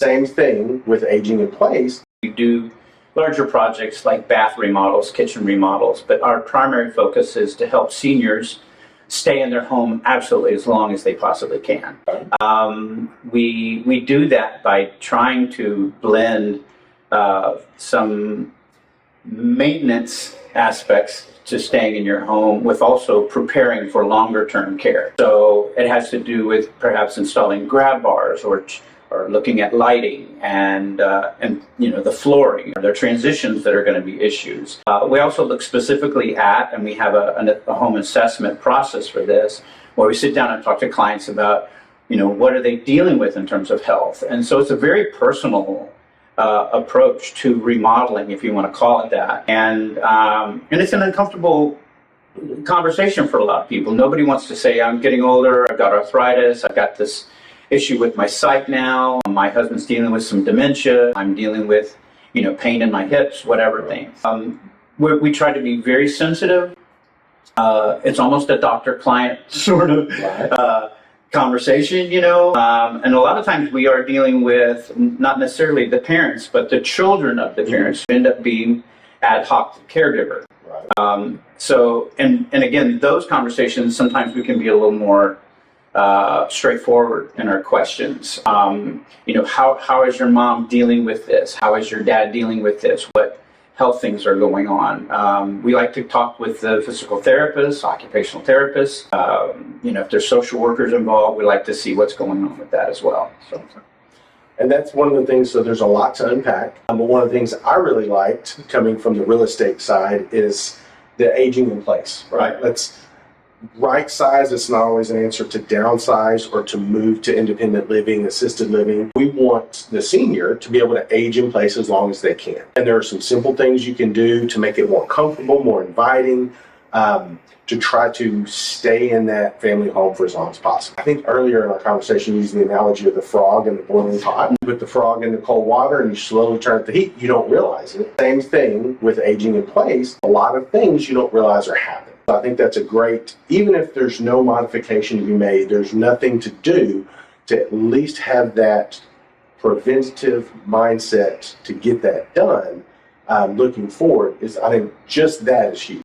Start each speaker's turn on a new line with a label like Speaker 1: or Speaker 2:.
Speaker 1: Same thing with aging in place.
Speaker 2: We do larger projects like bath remodels, kitchen remodels, but our primary focus is to help seniors stay in their home absolutely as long as they possibly can. We do that by trying to blend some maintenance aspects to staying in your home with also preparing for longer term care. So it has to do with perhaps installing grab bars or looking at lighting and the flooring. There are transitions that are going to be issues. We also look specifically at, and we have a home assessment process for this, where we sit down and talk to clients about, what are they dealing with in terms of health. And so it's a very personal approach to remodeling, if you want to call it that. And it's an uncomfortable conversation for a lot of people. Nobody wants to say, I'm getting older, I've got arthritis, I've got this issue with my sight now, my husband's dealing with some dementia, I'm dealing with, pain in my hips, whatever things. We try to be very sensitive. It's almost a doctor-client sort of conversation, and a lot of times we are dealing with not necessarily the parents, but the children of the parents who end up being ad hoc caregiver. So, and again, those conversations, sometimes we can be a little more straightforward in our questions. How is your mom dealing with this? How is your dad dealing with this? What health things are going on? We like to talk with the physical therapists, occupational therapists. If there's social workers involved, we like to see what's going on with that as well. So.
Speaker 1: And that's one of the things, so there's a lot to unpack. But one of the things I really liked coming from the real estate side is the aging in place, right? Let's right size. It's not always an answer to downsize or to move to independent living, assisted living. We want the senior to be able to age in place as long as they can. And there are some simple things you can do to make it more comfortable, more inviting, to try to stay in that family home for as long as possible. I think earlier in our conversation, you used the analogy of the frog in the boiling pot. You put the frog in the cold water and you slowly turn up the heat. You don't realize it. Same thing with aging in place. A lot of things you don't realize are happening. So I think that's a great, even if there's no modification to be made, there's nothing to do to at least have that preventative mindset to get that done. Looking forward, I think just that is huge.